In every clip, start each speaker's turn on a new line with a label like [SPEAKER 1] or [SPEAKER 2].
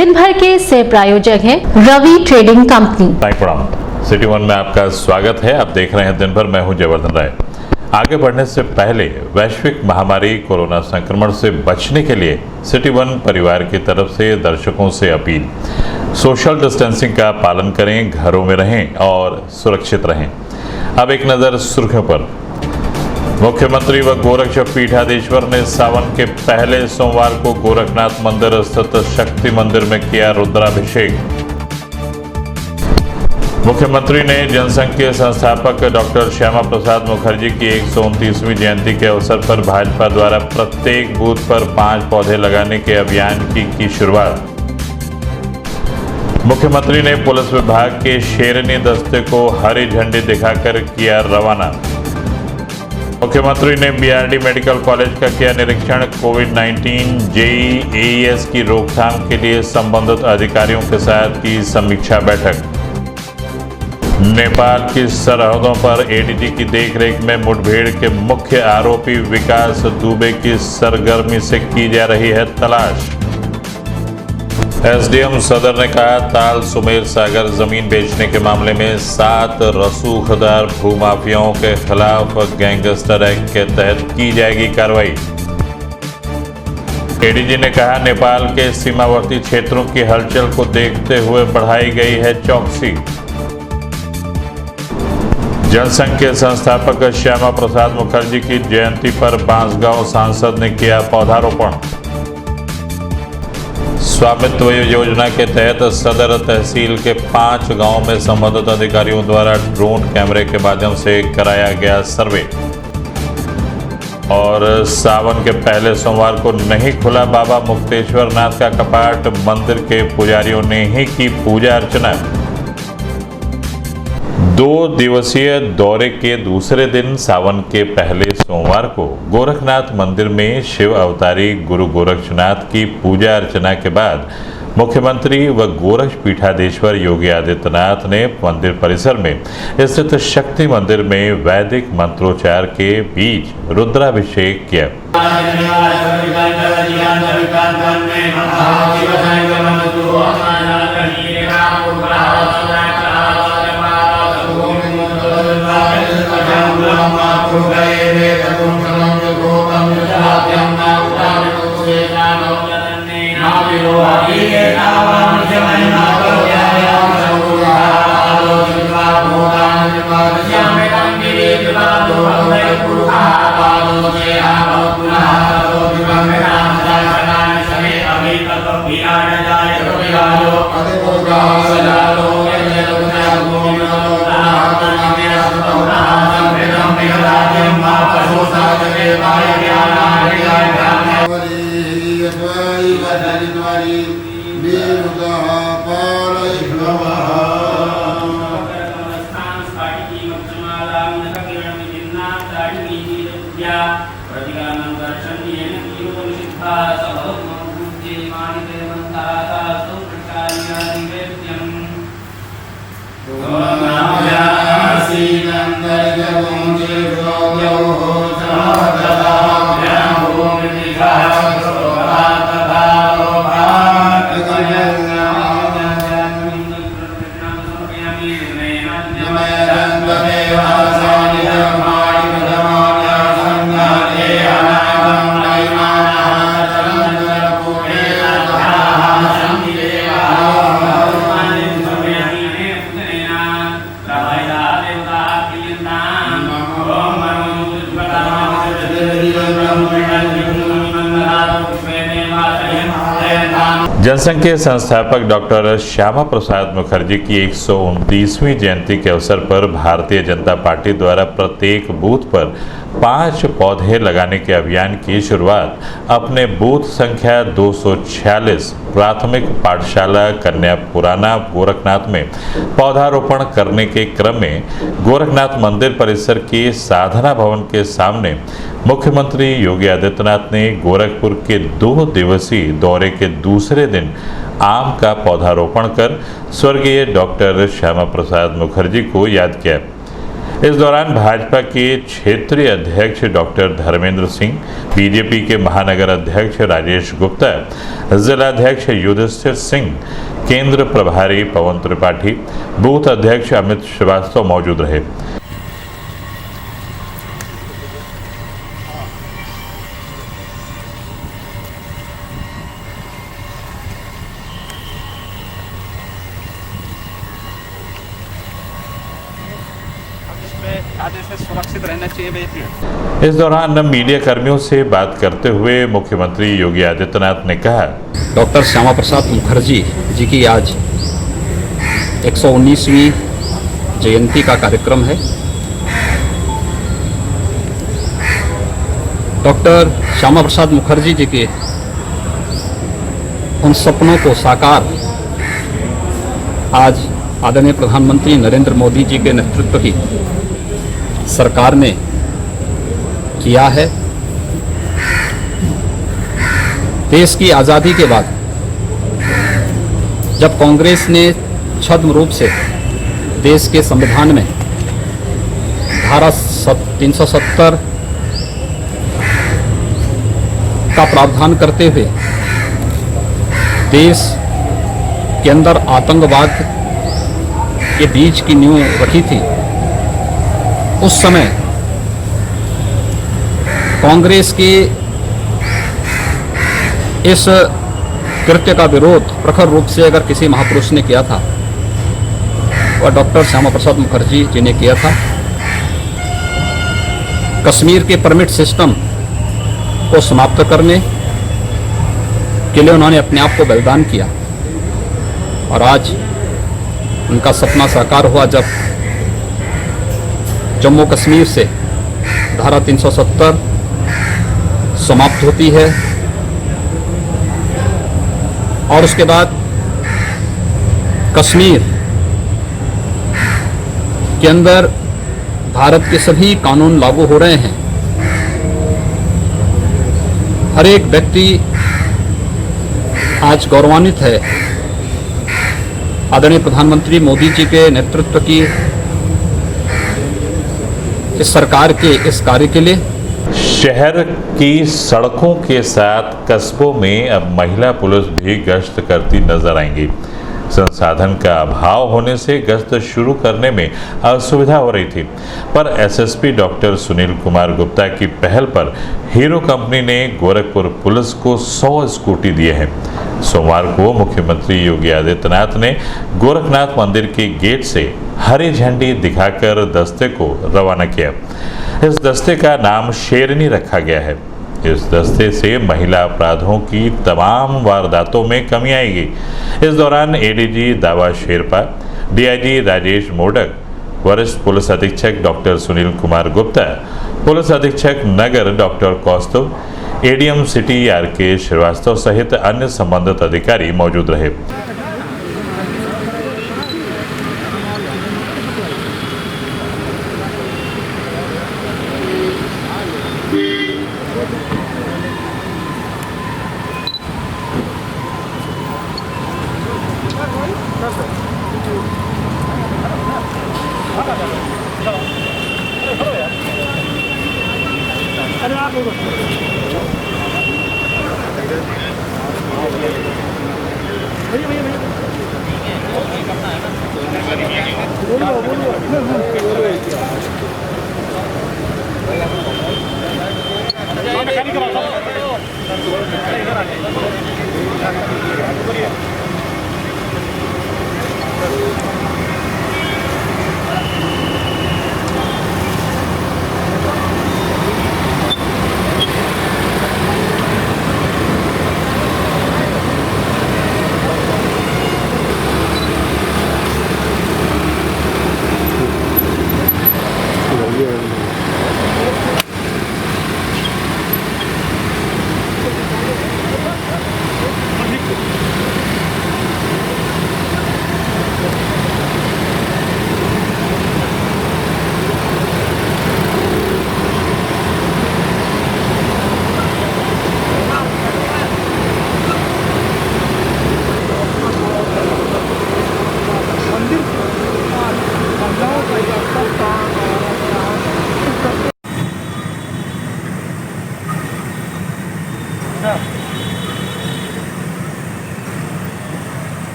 [SPEAKER 1] दिन भर के सह प्रायोजक हैं रवि ट्रेडिंग कंपनी।
[SPEAKER 2] प्रणाम। सिटी वन में आपका स्वागत है। आप देख रहे हैं दिन भर। मैं हूं जयवर्धन राय। आगे बढ़ने से पहले वैश्विक महामारी कोरोना संक्रमण से बचने के लिए सिटी वन परिवार की तरफ से दर्शकों से अपील, सोशल डिस्टेंसिंग का पालन करें, घरों में रहें और सुरक्षित रहें। अब एक नज़र सुर्खियों पर। मुख्यमंत्री व गोरक्ष पीठाधीश्वर ने सावन के पहले सोमवार को गोरखनाथ मंदिर स्थित शक्ति मंदिर में किया रुद्राभिषेक। मुख्यमंत्री ने जनसंघ के संस्थापक डॉक्टर श्यामा प्रसाद मुखर्जी की 129वीं जयंती के अवसर पर भाजपा द्वारा प्रत्येक बूथ पर 5 पौधे लगाने के अभियान की शुरुआत। मुख्यमंत्री ने पुलिस विभाग के शेरनी दस्ते को हरी झंडी दिखाकर किया रवाना। मुख्यमंत्री ने बीआरडी मेडिकल कॉलेज का किया निरीक्षण। कोविड-19 जेईई-एईएस की रोकथाम के लिए संबंधित अधिकारियों के साथ की समीक्षा बैठक। नेपाल की सरहदों पर एडीजी की देखरेख में मुठभेड़ के मुख्य आरोपी विकास दुबे की सरगर्मी से की जा रही है तलाश। एसडीएम सदर ने कहा, ताल सुमेर सागर जमीन बेचने के मामले में 7 रसूखदार भूमाफियाओं के खिलाफ गैंगस्टर एक्ट के तहत की जाएगी कार्रवाई। एडीजी ने कहा, नेपाल के सीमावर्ती क्षेत्रों की हलचल को देखते हुए बढ़ाई गई है चौकसी। जनसंघ के संस्थापक श्यामा प्रसाद मुखर्जी की जयंती पर बांसगांव सांसद ने किया पौधारोपण। स्वामित्व योजना के तहत सदर तहसील के 5 गांवों में संबंधित अधिकारियों द्वारा ड्रोन कैमरे के माध्यम से कराया गया सर्वे। और सावन के पहले सोमवार को नहीं खुला बाबा मुक्तेश्वर नाथ का कपाट, मंदिर के पुजारियों ने ही की पूजा अर्चना। 2 दिवसीय दौरे के दूसरे दिन सावन के पहले सोमवार को गोरखनाथ मंदिर में शिव अवतारी गुरु गोरक्षनाथ की पूजा अर्चना के बाद मुख्यमंत्री व गोरक्ष पीठाधीश्वर योगी आदित्यनाथ ने मंदिर परिसर में स्थित शक्ति मंदिर में वैदिक मंत्रोच्चार के बीच रुद्राभिषेक किया। जनसंघ के संस्थापक डॉक्टर श्यामा प्रसाद मुखर्जी की 129वीं जयंती के अवसर पर भारतीय जनता पार्टी द्वारा प्रत्येक बूथ पर 5 पौधे लगाने के अभियान की शुरुआत अपने बूथ संख्या 246 प्राथमिक पाठशाला कन्या पुराना गोरखनाथ में पौधारोपण करने के क्रम में गोरखनाथ मंदिर परिसर के साधना भवन के सामने मुख्यमंत्री योगी आदित्यनाथ ने गोरखपुर के 2 दिवसीय दौरे के दूसरे दिन आम का पौधारोपण कर स्वर्गीय डॉक्टर श्यामा प्रसाद मुखर्जी को याद किया। इस दौरान भाजपा के क्षेत्रीय अध्यक्ष डॉक्टर धर्मेंद्र सिंह, बीजेपी के महानगर अध्यक्ष राजेश गुप्ता, जिलाध्यक्ष युधिष्ठिर सिंह, केंद्र प्रभारी पवन त्रिपाठी, बूथ अध्यक्ष अमित श्रीवास्तव मौजूद रहे।
[SPEAKER 3] आगे से सुरक्षित रहना चाहिए भैया।
[SPEAKER 2] इस दौरान मीडिया कर्मियों से बात करते हुए मुख्यमंत्री योगी आदित्यनाथ ने कहा,
[SPEAKER 4] डॉक्टर श्यामा प्रसाद मुखर्जी जी की आज 119वीं जयंती का कार्यक्रम है। डॉक्टर श्यामा प्रसाद मुखर्जी जी के उन सपनों को साकार आज आदरणीय प्रधानमंत्री नरेंद्र मोदी जी के नेतृत्व की सरकार ने किया है। देश की आज़ादी के बाद जब कांग्रेस ने छद्म रूप से देश के संविधान में धारा 370 का प्रावधान करते हुए देश के अंदर आतंकवाद के बीज की नींव रखी थी, उस समय कांग्रेस के इस कृत्य का विरोध प्रखर रूप से अगर किसी महापुरुष ने किया था, वह डॉक्टर श्यामा प्रसाद मुखर्जी जी ने किया था। कश्मीर के परमिट सिस्टम को समाप्त करने के लिए उन्होंने अपने आप को बलिदान किया और आज उनका सपना साकार हुआ जब जम्मू कश्मीर से धारा 370 समाप्त होती है और उसके बाद कश्मीर के अंदर भारत के सभी कानून लागू हो रहे हैं। हर एक व्यक्ति आज गौरवान्वित है आदरणीय प्रधानमंत्री मोदी जी के नेतृत्व की इस सरकार के इस कार्य के लिए।
[SPEAKER 2] शहर की सड़कों के साथ कस्बों में अब महिला पुलिस भी गश्त करती नजर आएंगी। संसाधन का अभाव होने से गश्त शुरू करने में असुविधा हो रही थी, पर एसएसपी डॉक्टर सुनील कुमार गुप्ता की पहल पर हीरो कंपनी ने गोरखपुर पुलिस को 100 स्कूटी दिए हैं। सोमवार को मुख्यमंत्री योगी आदित्यनाथ ने गोरखनाथ मंदिर के गेट से हरी झंडी दिखाकर दस्ते को रवाना किया। इस दस्ते का नाम शेरनी रखा गया है। इस दस्ते से महिला अपराधों की तमाम वारदातों में कमी आएगी। इस दौरान एडीजी दावा शेरपा, डीआईजी राजेश मोडक, वरिष्ठ पुलिस अधीक्षक डॉक्टर सुनील कुमार गुप्ता, पुलिस अधीक्षक नगर डॉक्टर कौस्तुभ, एडीएम सिटी आरके श्रीवास्तव सहित अन्य संबंधित अधिकारी मौजूद रहे।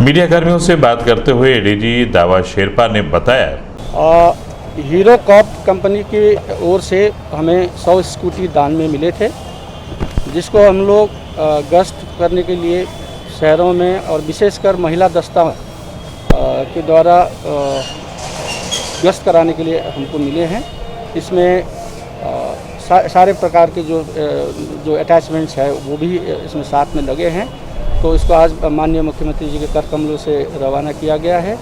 [SPEAKER 2] मीडिया कर्मियों से बात करते हुए एडीजी दावा शेरपा ने बताया,
[SPEAKER 5] हीरो कॉप कंपनी की ओर से हमें 100 स्कूटी दान में मिले थे, जिसको हम लोग गश्त करने के लिए शहरों में और विशेषकर महिला दस्ता के द्वारा गश्त कराने के लिए हमको मिले हैं। इसमें सारे प्रकार के जो अटैचमेंट्स है वो भी इसमें साथ में लगे हैं। तो इसको आज माननीय मुख्यमंत्री जी के कर कमलों से रवाना किया गया है।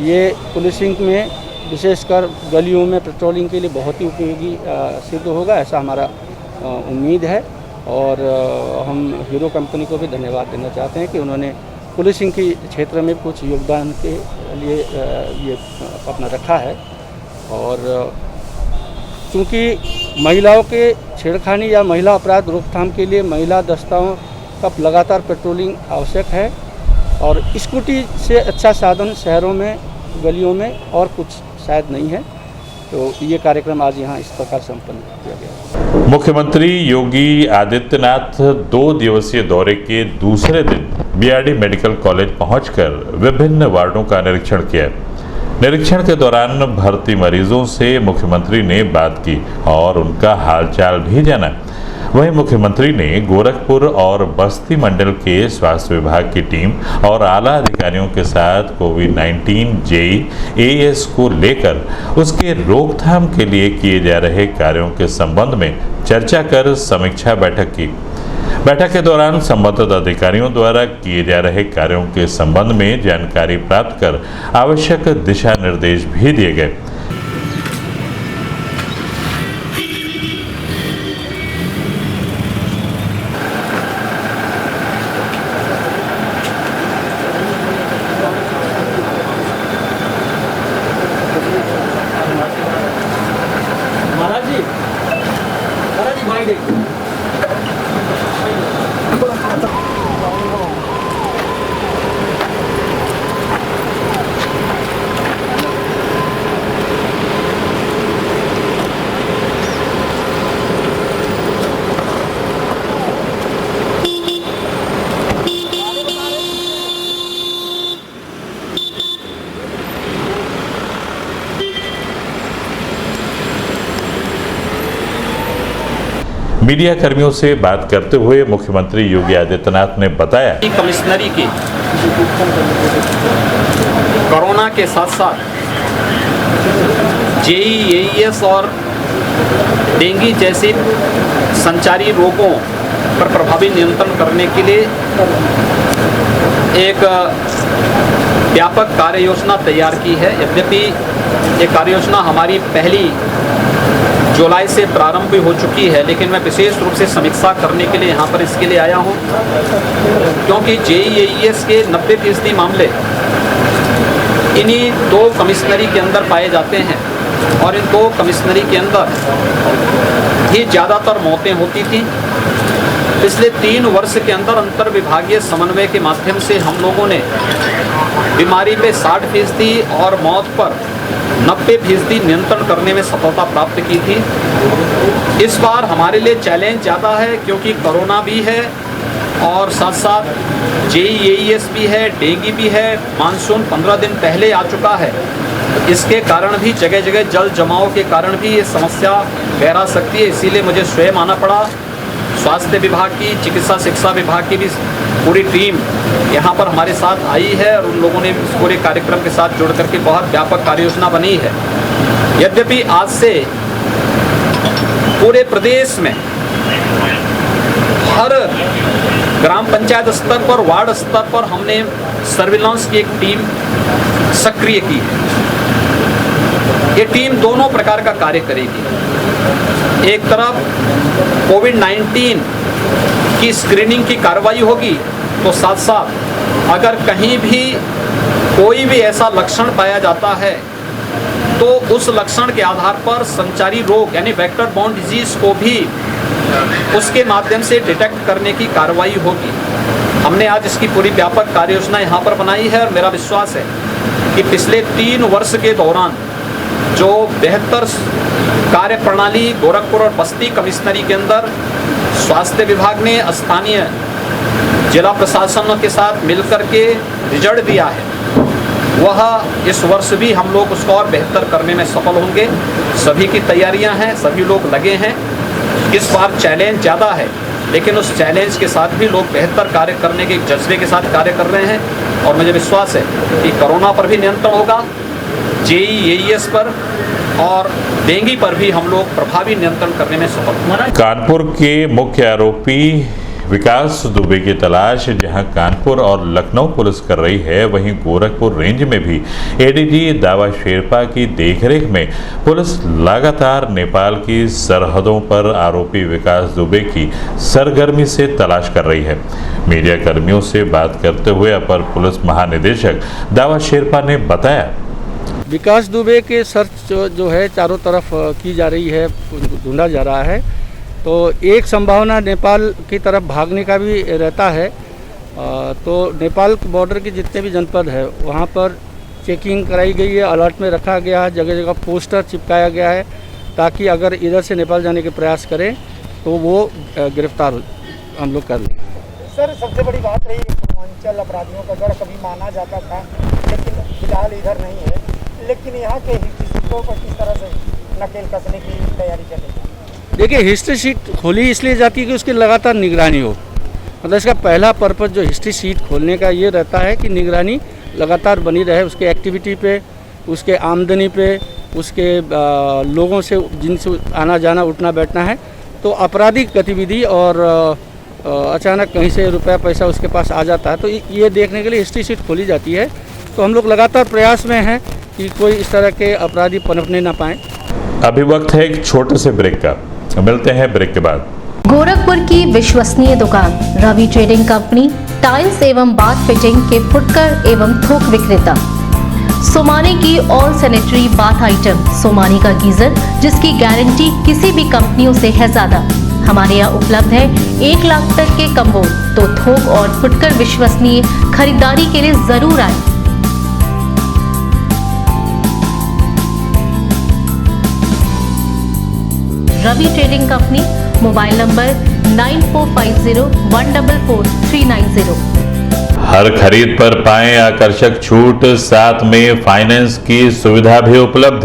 [SPEAKER 5] ये पुलिसिंग में विशेषकर गलियों में पेट्रोलिंग के लिए बहुत ही उपयोगी सिद्ध होगा, ऐसा हमारा उम्मीद है। और हम हीरो कंपनी को भी धन्यवाद देना चाहते हैं कि उन्होंने पुलिसिंग के क्षेत्र में कुछ योगदान के लिए ये अपना रखा है। और चूँकि महिलाओं के छेड़खानी या महिला अपराध रोकथाम के लिए महिला दस्ताओं का लगातार पेट्रोलिंग आवश्यक है, और स्कूटी से अच्छा साधन शहरों में गलियों में और कुछ शायद नहीं है। तो ये कार्यक्रम आज यहाँ इस प्रकार संपन्न किया गया।
[SPEAKER 2] मुख्यमंत्री योगी आदित्यनाथ 2 दिवसीय दौरे के दूसरे दिन बीआरडी मेडिकल कॉलेज पहुंचकर विभिन्न वार्डों का निरीक्षण किया। निरीक्षण के दौरान भर्ती मरीजों से मुख्यमंत्री ने बात की और उनका हालचाल भी जाना। वहीं मुख्यमंत्री ने गोरखपुर और बस्ती मंडल के स्वास्थ्य विभाग की टीम और आला अधिकारियों के साथ कोविड-19 JEAS को लेकर उसके रोकथाम के लिए किए जा रहे कार्यों के संबंध में चर्चा कर समीक्षा बैठक की। बैठक के दौरान संबंधित अधिकारियों द्वारा किए जा रहे कार्यों के संबंध में जानकारी प्राप्त कर आवश्यक दिशा निर्देश भी दिए गए। मीडिया कर्मियों से बात करते हुए मुख्यमंत्री योगी आदित्यनाथ ने बताया,
[SPEAKER 4] कमिश्नरी की कोरोना के साथ साथ JEAS और डेंगू जैसे संचारी रोगों पर प्रभावी नियंत्रण करने के लिए एक व्यापक कार्य योजना तैयार की है। यद्यपि ये कार्य योजना हमारी पहली जुलाई से प्रारंभ भी हो चुकी है, लेकिन मैं विशेष रूप से समीक्षा करने के लिए यहाँ पर इसके लिए आया हूँ, क्योंकि JEAS के 90% मामले इन्हीं 2 कमिश्नरी के अंदर पाए जाते हैं और इन 2 कमिश्नरी के अंदर ही ज़्यादातर मौतें होती थी। पिछले 3 वर्ष के अंदर अंतर विभागीय समन्वय के माध्यम से हम लोगों ने बीमारी पे 60% और मौत पर 90% नियंत्रण करने में सफलता प्राप्त की थी। इस बार हमारे लिए चैलेंज ज़्यादा है, क्योंकि कोरोना भी है और साथ साथ JEAS भी है, डेंगू भी है। मानसून 15 दिन पहले आ चुका है, इसके कारण भी जगह जगह जल जमाव के कारण भी ये समस्या गहरा सकती है। इसीलिए मुझे स्वयं आना पड़ा। स्वास्थ्य विभाग की, चिकित्सा शिक्षा विभाग की भी पूरी टीम यहाँ पर हमारे साथ आई है और उन लोगों ने इस पूरे कार्यक्रम के साथ जुड़ करके बहुत व्यापक कार्य योजना बनी है। यद्यपि आज से पूरे प्रदेश में हर ग्राम पंचायत स्तर पर, वार्ड स्तर पर हमने सर्विलांस की एक टीम सक्रिय की है। ये टीम दोनों प्रकार का कार्य करेगी। एक तरफ कोविड-19 की स्क्रीनिंग की कार्रवाई होगी, तो साथ साथ अगर कहीं भी कोई भी ऐसा लक्षण पाया जाता है तो उस लक्षण के आधार पर संचारी रोग यानी वेक्टर बॉर्न डिजीज को भी उसके माध्यम से डिटेक्ट करने की कार्रवाई होगी। हमने आज इसकी पूरी व्यापक कार्य योजना यहाँ पर बनाई है और मेरा विश्वास है कि पिछले 3 वर्ष के दौरान जो बेहतर कार्य प्रणाली गोरखपुर और बस्ती कमिश्नरी के अंदर स्वास्थ्य विभाग ने स्थानीय जिला प्रशासन के साथ मिलकर के रिजल्ट दिया है, वह इस वर्ष भी हम लोग उसको और बेहतर करने में सफल होंगे। सभी की तैयारियां हैं, सभी लोग लगे हैं। इस बार चैलेंज ज़्यादा है, लेकिन उस चैलेंज के साथ भी लोग बेहतर कार्य करने के जज्बे के साथ कार्य कर रहे हैं और मुझे विश्वास है कि कोरोना पर भी नियंत्रण होगा, JEE-AES पर और डेंगू पर भी हम लोग प्रभावी नियंत्रण करने में सफल होंगे।
[SPEAKER 2] कानपुर के मुख्य आरोपी विकास दुबे की तलाश जहां कानपुर और लखनऊ पुलिस कर रही है, वहीं गोरखपुर रेंज में भी ADG दावा शेरपा की देखरेख में पुलिस लगातार नेपाल की सरहदों पर आरोपी विकास दुबे की सरगर्मी से तलाश कर रही है। मीडिया कर्मियों से बात करते हुए अपर पुलिस महानिदेशक दावा शेरपा ने बताया,
[SPEAKER 5] विकास दुबे के सर्च जो है चारों तरफ की जा रही है, ढूंढा जा रहा है। तो एक संभावना नेपाल की तरफ भागने का भी रहता है। तो नेपाल बॉर्डर के जितने भी जनपद है वहाँ पर चेकिंग कराई गई है, अलर्ट में रखा गया है, जगह जगह पोस्टर चिपकाया गया है ताकि अगर इधर से नेपाल जाने के प्रयास करें तो वो गिरफ्तार हम लोग कर लें।
[SPEAKER 6] सर, सबसे बड़ी बात रही पूर्वांचल अपराधियों का गढ़ कभी माना जाता था, लेकिन फिलहाल इधर नहीं है। लेकिन यहाँ के हिस्सों को किस तरह से नकेल कसने की तैयारी चल रही है?
[SPEAKER 5] देखिए, हिस्ट्री शीट खोली इसलिए जाती है कि उसकी लगातार निगरानी हो। मतलब इसका पहला पर्पज़ जो हिस्ट्री शीट खोलने का ये रहता है कि निगरानी लगातार बनी रहे उसके एक्टिविटी पे, उसके आमदनी पे, उसके लोगों से जिनसे आना जाना उठना बैठना है। तो आपराधिक गतिविधि और अचानक कहीं से रुपया पैसा उसके पास आ जाता है, तो ये देखने के लिए हिस्ट्री शीट खोली जाती है। तो हम लोग लगातार प्रयास में हैं कि कोई इस तरह के अपराधी पनपने ना पाएँ।
[SPEAKER 2] अभी वक्त है एक छोटे से ब्रेक का, मिलते हैं ब्रेक के बाद।
[SPEAKER 1] गोरखपुर की विश्वसनीय दुकान रवि ट्रेडिंग कंपनी, टाइल्स एवं बाथ फिटिंग के फुटकर एवं थोक विक्रेता। सोमानी की all sanitary bath item, Somani का गीजर जिसकी गारंटी किसी भी कंपनियों से है ज्यादा। हमारे यहाँ उपलब्ध है 1 लाख तक के कम्बो। तो थोक और फुटकर विश्वसनीय खरीदारी के लिए जरूर आए। Ravi trading company, mobile number 9450144390।
[SPEAKER 2] हर खरीद पर पाएं आकर्षक छूट, साथ में फाइनेंस की सुविधा भी उपलब्ध।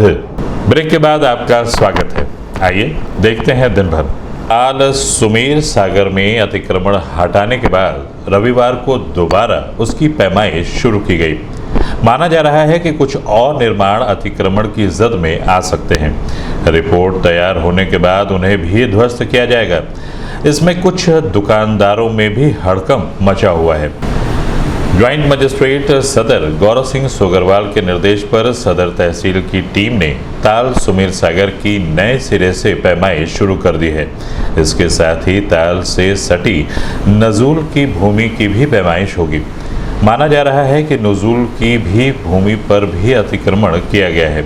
[SPEAKER 2] ब्रेक के बाद आपका स्वागत है। आइए देखते हैं दिन भर। आज सुमेर सागर में अतिक्रमण हटाने के बाद रविवार को दोबारा उसकी पैमाइश शुरू की गई। माना जा रहा है कि कुछ और निर्माण अतिक्रमण की जद में आ सकते हैं। रिपोर्ट तैयार होने के बाद उन्हें भी ध्वस्त किया जाएगा। इसमें कुछ दुकानदारों में भी हड़कंप मचा हुआ है। ज्वाइंट मजिस्ट्रेट सदर गौरव सिंह सोगरवाल के निर्देश पर सदर तहसील की टीम ने ताल सुमेर सागर की नए सिरे से पैमाइश शुरू कर दी है। इसके साथ ही ताल से सटी नजूल की भूमि की भी पैमाइश होगी। माना जा रहा है कि नजूल की भी भूमि पर भी अतिक्रमण किया गया है।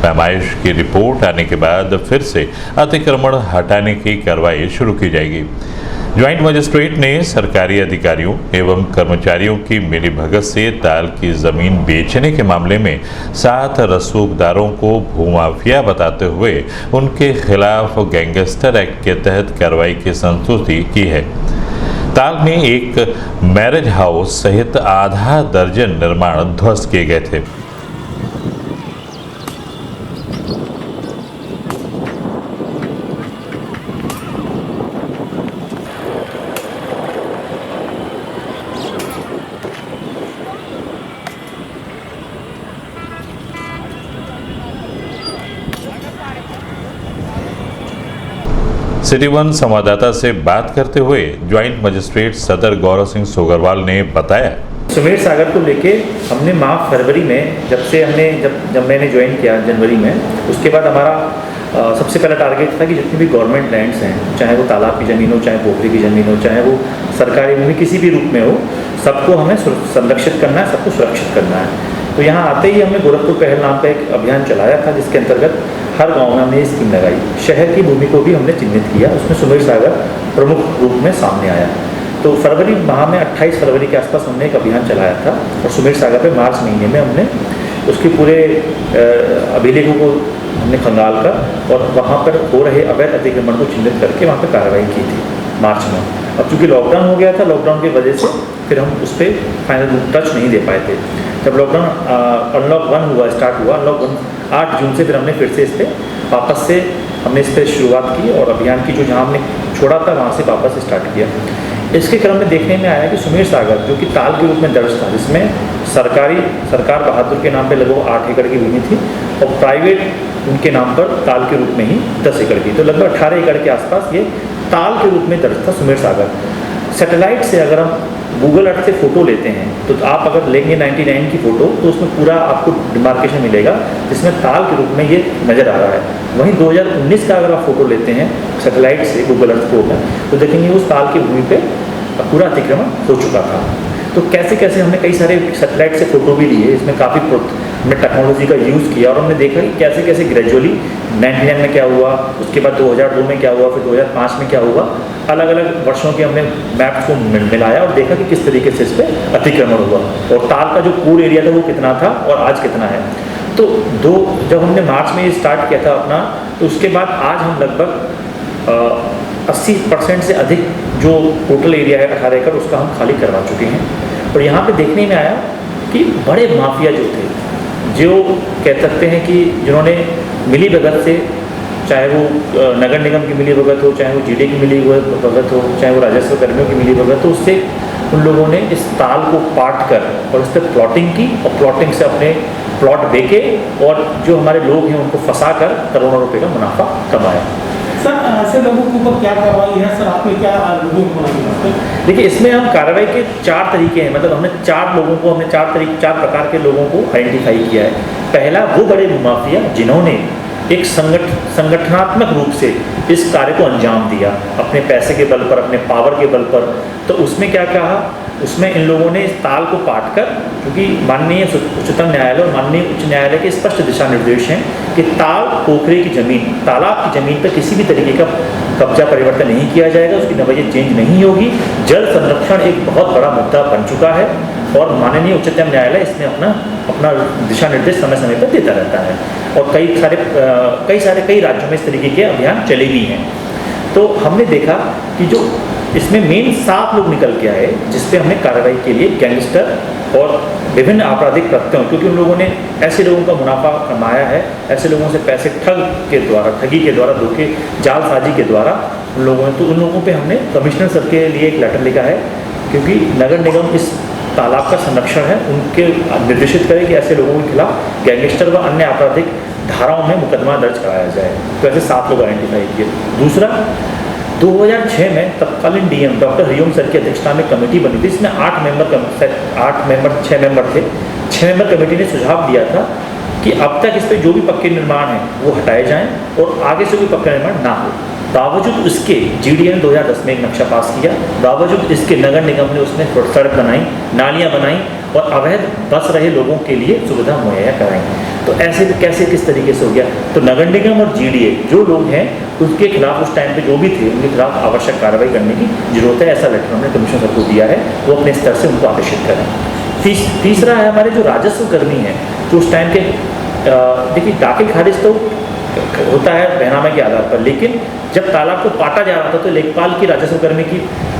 [SPEAKER 2] पैमाइश की रिपोर्ट आने के बाद फिर से अतिक्रमण हटाने की कार्रवाई शुरू की जाएगी। ज्वाइंट मजिस्ट्रेट ने सरकारी अधिकारियों एवं कर्मचारियों की मिलीभगत से ताल की जमीन बेचने के मामले में 7 रसूखदारों को भूमाफिया बताते हुए उनके खिलाफ गैंगस्टर एक्ट के तहत कार्रवाई की संस्तुति की है। ताल में एक मैरिज हाउस सहित आधा दर्जन निर्माण ध्वस्त किए गए थे। सिटी वन संवाददाता से बात करते हुए ज्वाइंट मजिस्ट्रेट सदर गौरव सिंह सोगरवाल ने बताया,
[SPEAKER 7] सुमेर सागर को लेके हमने माह फरवरी में जब मैंने ज्वाइन किया जनवरी में, उसके बाद हमारा सबसे पहला टारगेट था कि जितनी भी गवर्नमेंट लैंड्स हैं, चाहे वो तालाब की ज़मीन हो, चाहे पोखरी की ज़मीन हो, चाहे वो सरकारी भूमि किसी भी रूप में हो, सबको हमें संरक्षित करना है, सबको सुरक्षित करना है। तो यहाँ आते ही हमने गोरखपुर पहल नाम का एक अभियान चलाया था, जिसके अंतर्गत हर गाँव में हमने ये स्कीम लगाई। शहर की भूमि को भी हमने चिन्हित किया, उसमें सुमेर सागर प्रमुख रूप में सामने आया। तो फरवरी माह में 28 फरवरी के आसपास हमने एक अभियान चलाया था और सुमेर सागर पे मार्च महीने में हमने उसके पूरे अभिलेखों को हमने खंगाल कर और वहाँ पर हो रहे अवैध अतिक्रमण को चिन्हित करके वहाँ पर कार्रवाई की थी मार्च में। अब चूँकि लॉकडाउन हो गया था, लॉकडाउन की वजह से फिर हम उस पर फाइनल टच नहीं दे पाए थे। जब लॉकडाउन अनलॉक 1 स्टार्ट हुआ, अनलॉक 1 8 जून से फिर हमने फिर से इस पर वापस से हमने इस पर शुरुआत की और अभियान की जो जहाँ हमने छोड़ा था वहाँ से वापस स्टार्ट किया। इसके क्रम में देखने में आया कि सुमेर सागर जो कि ताल के रूप में दर्ज था, जिसमें सरकार बहादुर के नाम पे लगभग 8 एकड़ की भूमि थी और प्राइवेट उनके नाम पर ताल के रूप में ही 10 एकड़ की, तो लगभग 18 एकड़ के आसपास ये ताल के रूप में दर्ज था सुमेर सागर। सैटेलाइट से अगर हम गूगल अर्थ से फ़ोटो लेते हैं तो आप अगर लेंगे 99 की फ़ोटो तो उसमें पूरा आपको डिमार्केशन मिलेगा, जिसमें ताल के रूप में ये नज़र आ रहा है। वहीं 2019 का अगर आप फ़ोटो लेते हैं सैटेलाइट से गूगल अर्थ को तो देखेंगे उस ताल की भूमि पे पूरा अतिक्रमण हो चुका था। तो कैसे कैसे हमने कई सारे सैटेलाइट से फ़ोटो भी लिए, इसमें काफ़ी हमने टेक्नोलॉजी का यूज़ किया और हमने देखा कि कैसे कैसे ग्रेजुअली 99 में क्या हुआ, उसके बाद 2002 में क्या हुआ, फिर 2005 में क्या हुआ, अलग अलग वर्षों के हमने मैप्स को मिलाया और देखा कि किस तरीके से इस पर अतिक्रमण हुआ और ताल का जो पूल एरिया था वो कितना था और आज कितना है। तो जब हमने मार्च में ये स्टार्ट किया था अपना, तो उसके बाद आज हम लगभग 80% से अधिक जो टोटल एरिया है 18 एकड़ उसका हम खाली करवा चुके हैं। और यहाँ पे देखने में आया कि बड़े माफिया जो थे, जो कह सकते हैं कि जिन्होंने मिली भगत से, चाहे वो नगर निगम की मिली भगत हो, चाहे वो जीडे की मिली भगत हो, चाहे वो राजस्व कर्मियों की मिली भगत हो, उससे उन लोगों ने इस ताल को पाट कर और उस पर प्लॉटिंग की और प्लॉटिंग से अपने प्लॉट बेचे और जो हमारे लोग हैं उनको फंसा कर करोड़ों रुपए का मुनाफा कमाया।
[SPEAKER 6] सर ऐसे लोगों के ऊपर क्या कार्रवाई है सर, आपने क्या लोगों को बनाई?
[SPEAKER 7] देखिए, इसमें हम कार्रवाई के 4 तरीके हैं, मतलब हमने 4 प्रकार के लोगों को आइडेंटिफाई किया है। पहला, वो बड़े माफिया जिन्होंने एक संगठनात्मक रूप से इस कार्य को अंजाम दिया अपने पैसे के बल पर, अपने पावर के बल पर। तो उसमें क्या कहा, उसमें इन लोगों ने इस ताल को पाट कर, क्योंकि माननीय उच्चतम न्यायालय और माननीय उच्च न्यायालय के स्पष्ट दिशा निर्देश हैं कि ताल पोखरे की ज़मीन, तालाब की ज़मीन पर किसी भी तरीके का कब्जा परिवर्तन नहीं किया जाएगा, उसकी नवैयत चेंज नहीं होगी। जल संरक्षण एक बहुत बड़ा मुद्दा बन चुका है और माननीय उच्चतम न्यायालय इसमें अपना दिशा निर्देश समय समय पर देता रहता है और कई राज्यों में इस तरीके के अभियान चले भी हैं। तो हमने देखा कि जो इसमें मेन 7 लोग निकल के आए, जिसपे हमने कार्रवाई के लिए गैंगस्टर और विभिन्न आपराधिक कृत्यों, क्योंकि उन लोगों ने ऐसे लोगों का मुनाफा कमाया है, ऐसे लोगों से पैसे ठगी के द्वारा धोखे जालसाजी के द्वारा उन लोगों ने, तो उन लोगों पे हमने कमिश्नर सर के लिए एक लेटर लिखा है, क्योंकि नगर निगम इस तालाब का संरक्षण है, उनके निर्देशित करें कि ऐसे लोगों के खिलाफ गैंगस्टर व अन्य आपराधिक धाराओं में मुकदमा दर्ज कराया जाए। तो ऐसे 7 लोग आइडेंटिफाई किए। दूसरा, 2006 में तत्कालीन डीएम डॉक्टर हरिओम सर की अध्यक्षता में कमेटी बनी थी, इसमें 6 मेंबर थे। 6 मेंबर कमेटी ने सुझाव दिया था कि अब तक इस पर जो भी पक्के निर्माण हैं वो हटाए जाएं और आगे से कोई पक्का निर्माण ना हो। बावजूद उसके जीडीए ने 2010 में एक नक्शा पास किया, बावजूद इसके नगर निगम ने उसमें सड़क बनाई, नालियाँ बनाई और अवैध बस रहे लोगों के लिए सुविधा मुहैया कराई। तो ऐसे कैसे किस तरीके से हो गया? तो नगर निगम और जीडीए जो लोग हैं उसके खिलाफ उस टाइम पे जो भी थे उनके खिलाफ आवश्यक कार्रवाई करने की जरूरत है। ऐसा लेटर हमने कमिश्नर सर को दिया है, वो अपने स्तर से उनको आदेशित करें। तीसरा है हमारे जो राजस्व कर्मी हैं, जो उस टाइम के देखिए दाखिल खारिज तो होता है बहनामे के आधार पर, लेकिन जब तालाब को पाटा जा रहा था तो लेखपाल की राजस्व कर्मी की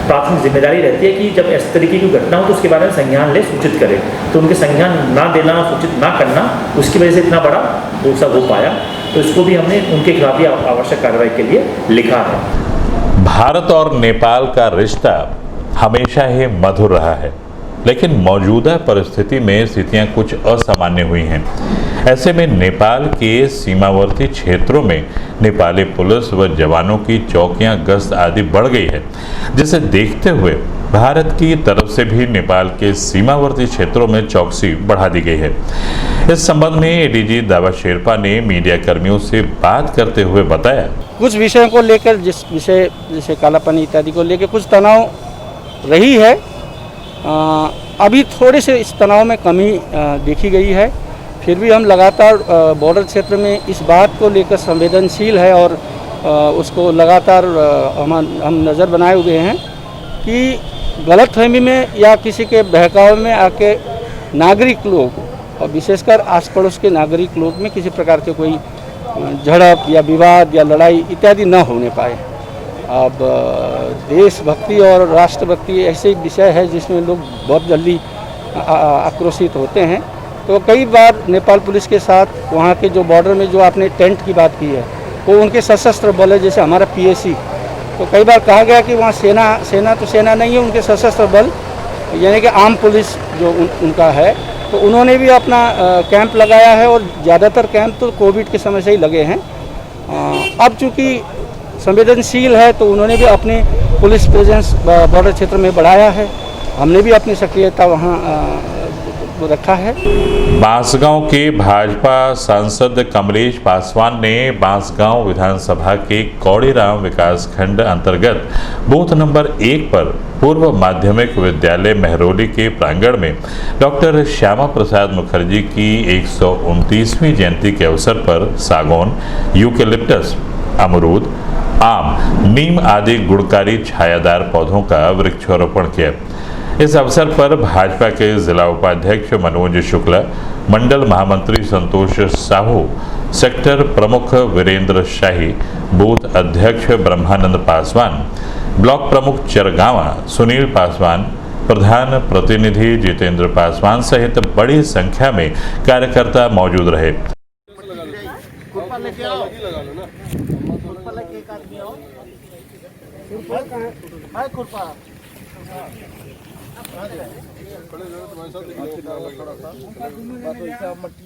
[SPEAKER 7] प्राथमिक जिम्मेदारी रहती है कि जब इस तरीके की घटना हो तो उसके बारे में संज्ञान ले, सूचित करे। तो उनके संज्ञान ना देना, सूचित ना करना, उसकी वजह से इतना बड़ा दोषा हो पाया। तो इसको भी हमने उनके खिलाफ ही आवश्यक कार्रवाई के लिए लिखा है।
[SPEAKER 2] भारत और नेपाल का रिश्ता हमेशा ही मधुर रहा है। लेकिन मौजूदा परिस्थिति में स्थितियां कुछ असामान्य हुई हैं। ऐसे में नेपाल के सीमावर्ती क्षेत्रों में नेपाली पुलिस व जवानों की चौकियां गश्त आदि बढ़ गई है, जिसे देखते हुए भारत की तरफ से भी नेपाल के सीमावर्ती क्षेत्रों में चौकसी बढ़ा दी गई है। इस संबंध में एडीजी दावा शेरपा ने मीडिया कर्मियों से बात करते हुए बताया,
[SPEAKER 5] कुछ विषयों को लेकर, जिस विषय जैसे कालापनी इत्यादि को लेकर कुछ तनाव रही है, अभी थोड़े से इस तनाव में कमी देखी गई है। फिर भी हम लगातार बॉर्डर क्षेत्र में इस बात को लेकर संवेदनशील है और उसको लगातार हम नज़र बनाए हुए हैं कि गलतफहमी में या किसी के बहकावे में आके नागरिक लोग और विशेषकर आस पड़ोस के नागरिक लोग में किसी प्रकार के कोई झड़प या विवाद या लड़ाई इत्यादि न होने पाए। अब देशभक्ति और राष्ट्रभक्ति ऐसे विषय है जिसमें लोग बहुत जल्दी आक्रोशित होते हैं। तो कई बार नेपाल पुलिस के साथ वहाँ के जो बॉर्डर में जो आपने टेंट की बात की है, वो उनके सशस्त्र बल है, जैसे हमारा पीएसी। तो कई बार कहा गया कि वहाँ सेना तो सेना नहीं है, उनके सशस्त्र बल यानी कि आर्म पुलिस जो उनका है, तो उन्होंने भी अपना कैंप लगाया है और ज़्यादातर कैंप तो कोविड के समय से ही लगे हैं। अब चूँकि संवेदनशील है तो उन्होंने भी अपनी पुलिस प्रेजेंस बॉर्डर क्षेत्र में बढ़ाया है, हमने भी अपनी सक्रियता वहाँ रखा है।
[SPEAKER 2] बांसगांव के भाजपा सांसद कमलेश पासवान ने बांसगांव विधानसभा के कौड़ीराम विकास खंड अंतर्गत बूथ नंबर 1 पर पूर्व माध्यमिक विद्यालय मेहरौली के प्रांगण में डॉक्टर श्यामा प्रसाद मुखर्जी की 129वीं जयंती के अवसर पर सागौन, यूकेलिप्टस, अमरूद, आम, नीम आदि गुणकारी छायादार पौधों का वृक्षारोपण किया। इस अवसर पर भाजपा के जिला उपाध्यक्ष मनोज शुक्ला, मंडल महामंत्री संतोष साहू, सेक्टर प्रमुख वीरेंद्र शाही, बूथ अध्यक्ष ब्रह्मानंद पासवान, ब्लॉक प्रमुख चरगावा सुनील पासवान, प्रधान प्रतिनिधि जितेंद्र पासवान सहित बड़ी संख्या में कार्यकर्ता मौजूद रहे।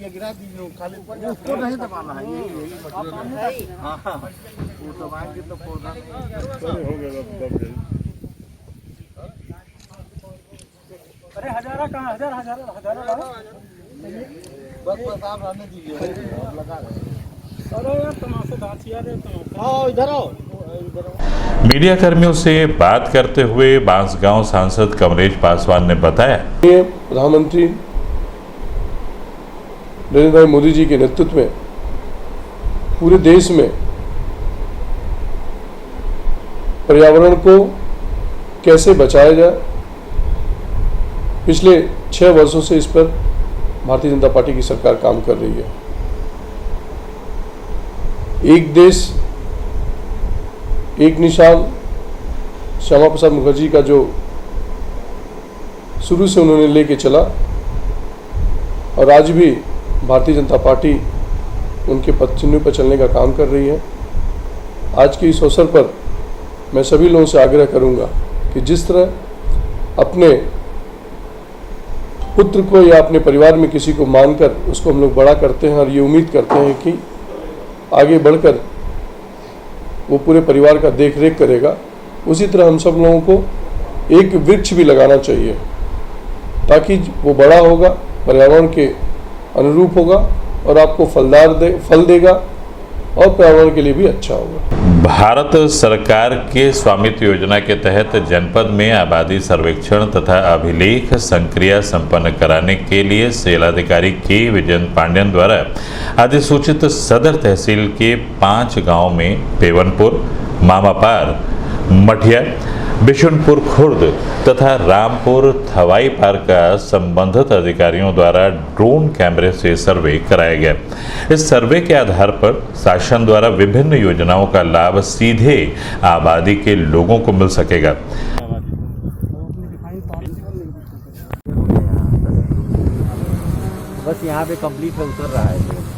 [SPEAKER 6] गिरा दीजिए, खाली उसको नहीं दबाना है, वो दबाएंगे तो पौधा अरे हजारा कहाँ, हजारा बस आप रहने दीजिए, लगा रहे। अरे यार तमाशा दांचिया रे, आओ इधर आओ।
[SPEAKER 2] मीडिया कर्मियों से बात करते हुए बांसगांव सांसद कमलेश पासवान ने बताया,
[SPEAKER 8] प्रधानमंत्री नरेंद्र भाई मोदी जी के नेतृत्व में पूरे देश में पर्यावरण को कैसे बचाया जाए, पिछले 6 वर्षों से इस पर भारतीय जनता पार्टी की सरकार काम कर रही है। एक देश एक निशान श्यामा प्रसाद मुखर्जी का जो शुरू से उन्होंने लेके चला और आज भी भारतीय जनता पार्टी उनके पथ चिन्ह पर चलने का काम कर रही है। आज के इस अवसर पर मैं सभी लोगों से आग्रह करूंगा कि जिस तरह अपने पुत्र को या अपने परिवार में किसी को मानकर उसको हम लोग बड़ा करते हैं और ये उम्मीद करते हैं कि आगे बढ़कर वो पूरे परिवार का देख रेख करेगा, उसी तरह हम सब लोगों को एक वृक्ष भी लगाना चाहिए ताकि वो बड़ा होगा, पर्यावरण के अनुरूप होगा और आपको फल देगा और पर्यावरण के लिए भी अच्छा होगा।
[SPEAKER 2] भारत सरकार के स्वामित्व योजना के तहत जनपद में आबादी सर्वेक्षण तथा अभिलेख संक्रिया संपन्न कराने के लिए सेलाधिकारी के विजयन पांड्यन द्वारा अधिसूचित सदर तहसील के 5 गांव में पेवनपुर, मामापार, मठिया, बिशुनपुर खुर्द तथा रामपुर थवाई पार का संबंधित अधिकारियों द्वारा ड्रोन कैमरे से सर्वे कराया गया। इस सर्वे के आधार पर शासन द्वारा विभिन्न योजनाओं का लाभ सीधे आबादी के लोगों को मिल सकेगा।
[SPEAKER 5] बस यहाँ पे कंप्लीट में उतर रहा है।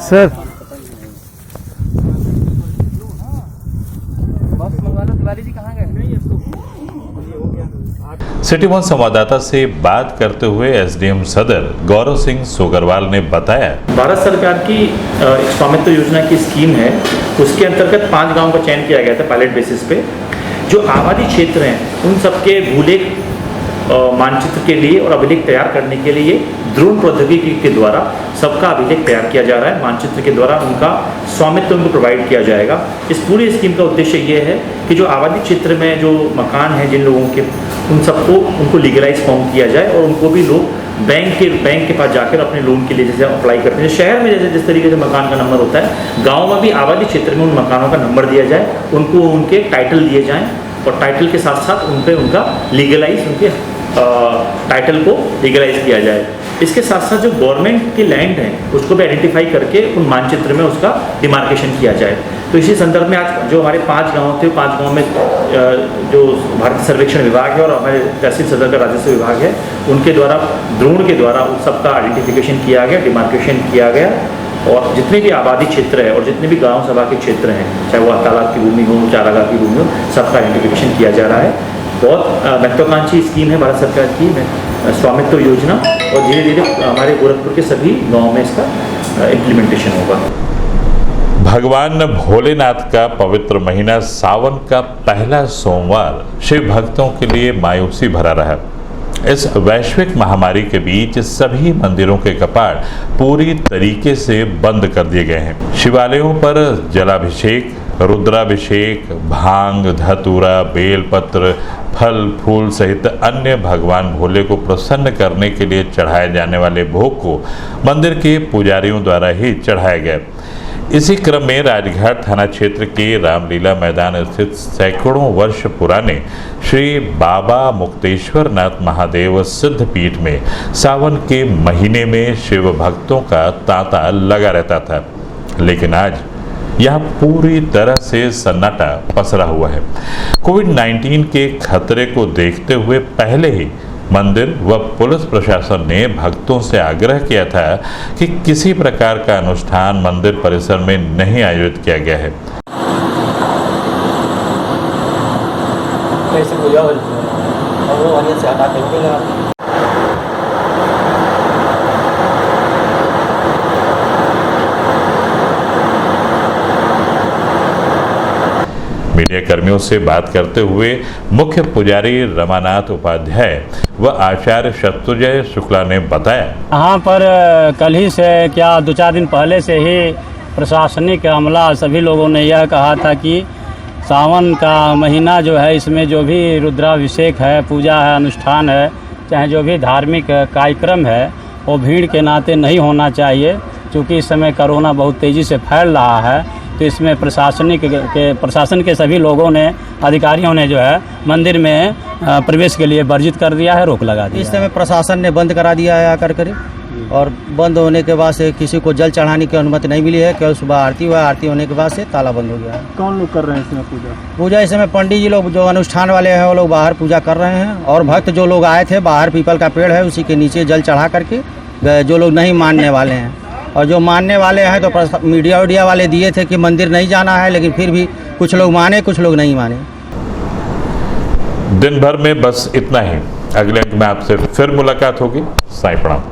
[SPEAKER 9] सर
[SPEAKER 2] सिटी वन संवाददाता से बात करते हुए एसडीएम सदर गौरव सिंह सोगरवाल ने बताया,
[SPEAKER 7] भारत सरकार की एक स्वामित्व योजना की स्कीम है, उसके अंतर्गत 5 गांवों का चयन किया गया था पायलट बेसिस पे। जो आबादी क्षेत्र हैं उन सबके भूलेख मानचित्र के लिए और अभिलेख तैयार करने के लिए ड्रोन प्रौद्योगिकी के द्वारा सबका अभिलेख तैयार किया जा रहा है। मानचित्र के द्वारा उनका स्वामित्व उनको प्रोवाइड किया जाएगा। इस पूरी स्कीम का उद्देश्य ये है कि जो आबादी क्षेत्र में जो मकान हैं जिन लोगों के, उन सबको उनको लीगलाइज फॉर्म किया जाए और उनको भी लोग बैंक के पास जाकर अपने लोन के लिए जैसे अप्लाई करते हैं। शहर में जैसे जिस तरीके से मकान का नंबर होता है, गाँव में भी आबादी क्षेत्र में उन मकानों का नंबर दिया जाए, उनको उनके टाइटल दिए जाएँ और टाइटल के साथ साथ उन पर उनका लीगलाइज, उनके टाइटल को लीगलाइज किया जाए। इसके साथ साथ जो गवर्नमेंट की लैंड है उसको भी आइडेंटिफाई करके उन मानचित्र में उसका डिमार्केशन किया जाए। तो इसी संदर्भ में आज जो हमारे 5 गांव थे, 5 गांव में जो भारतीय सर्वेक्षण विभाग है और हमारे तहसील सदर का राजस्व विभाग है, उनके द्वारा ड्रोन के द्वारा उन सबका आइडेंटिफिकेशन किया गया, डिमार्केशन किया गया और जितने भी आबादी क्षेत्र है और जितने भी गांव सभा के क्षेत्र हैं, चाहे वो तालाब की भूमि हो, चारागाह की भूमि हो, सबका आइडेंटिफिकेशन किया जा रहा है। बहुत महत्वाकांक्षी स्कीम है भारत सरकार की स्वामित्व योजना और धीरे धीरे हमारे गोरखपुर के सभी गाँव में इसका इम्प्लीमेंटेशन होगा।
[SPEAKER 2] भगवान भोलेनाथ का पवित्र महीना सावन का पहला सोमवार शिव भक्तों के लिए मायूसी भरा रहा। इस वैश्विक महामारी के बीच सभी मंदिरों के कपाट पूरी तरीके से बंद कर दिए गए हैं। शिवालयों पर जलाभिषेक, रुद्राभिषेक, भांग, धतूरा, बेलपत्र, फल फूल सहित अन्य भगवान भोले को प्रसन्न करने के लिए चढ़ाए जाने वाले भोग को मंदिर के पुजारियों द्वारा ही चढ़ाया गया। इसी क्रम में राजघाट थाना क्षेत्र के रामलीला मैदान स्थित सैकड़ों वर्ष पुराने श्री बाबा मुक्तेश्वर नाथ महादेव सिद्ध पीठ में सावन के महीने में शिव भक्तों का तांता लगा रहता था, लेकिन आज यह पूरी तरह से सन्नाटा पसरा हुआ है। कोविड-19 के खतरे को देखते हुए पहले ही मंदिर व पुलिस प्रशासन ने भक्तों से आग्रह किया था कि किसी प्रकार का अनुष्ठान मंदिर परिसर में नहीं आयोजित किया गया है। मीडिया कर्मियों से बात करते हुए मुख्य पुजारी रमानाथ उपाध्याय व आचार्य शत्रुंजय शुक्ला ने बताया,
[SPEAKER 10] यहाँ पर कल ही से क्या 2-4 दिन पहले से ही प्रशासनिक अमला सभी लोगों ने यह कहा था कि सावन का महीना जो है, इसमें जो भी रुद्राभिषेक है, पूजा है, अनुष्ठान है, चाहे जो भी धार्मिक कार्यक्रम है, वो भीड़ के नाते नहीं होना चाहिए। क्योंकि इस समय कोरोना बहुत तेज़ी से फैल रहा है, तो इसमें प्रशासन के सभी लोगों ने, अधिकारियों ने जो है मंदिर में प्रवेश के लिए वर्जित कर दिया है, रोक लगा दी।
[SPEAKER 11] इस समय प्रशासन ने बंद करा दिया है आकर कर, और बंद होने के बाद से किसी को जल चढ़ाने की अनुमति नहीं मिली है। केवल सुबह आरती हुआ, आरती होने के बाद से ताला बंद हो गया है।
[SPEAKER 9] कौन लोग कर रहे हैं इसमें
[SPEAKER 11] पूजा? इस समय पंडित जी लोग, जो अनुष्ठान वाले हैं, वो लोग बाहर पूजा कर रहे हैं, और भक्त जो लोग आए थे बाहर, पीपल का पेड़ है उसी के नीचे जल चढ़ा करके गए, जो लोग नहीं मानने वाले हैं। और जो मानने वाले हैं तो मीडिया वाले दिए थे कि मंदिर नहीं जाना है, लेकिन फिर भी कुछ लोग माने, कुछ लोग नहीं माने।
[SPEAKER 2] दिन भर में बस इतना ही। अगले अंक में आपसे फिर मुलाकात होगी। साईं प्रणाम।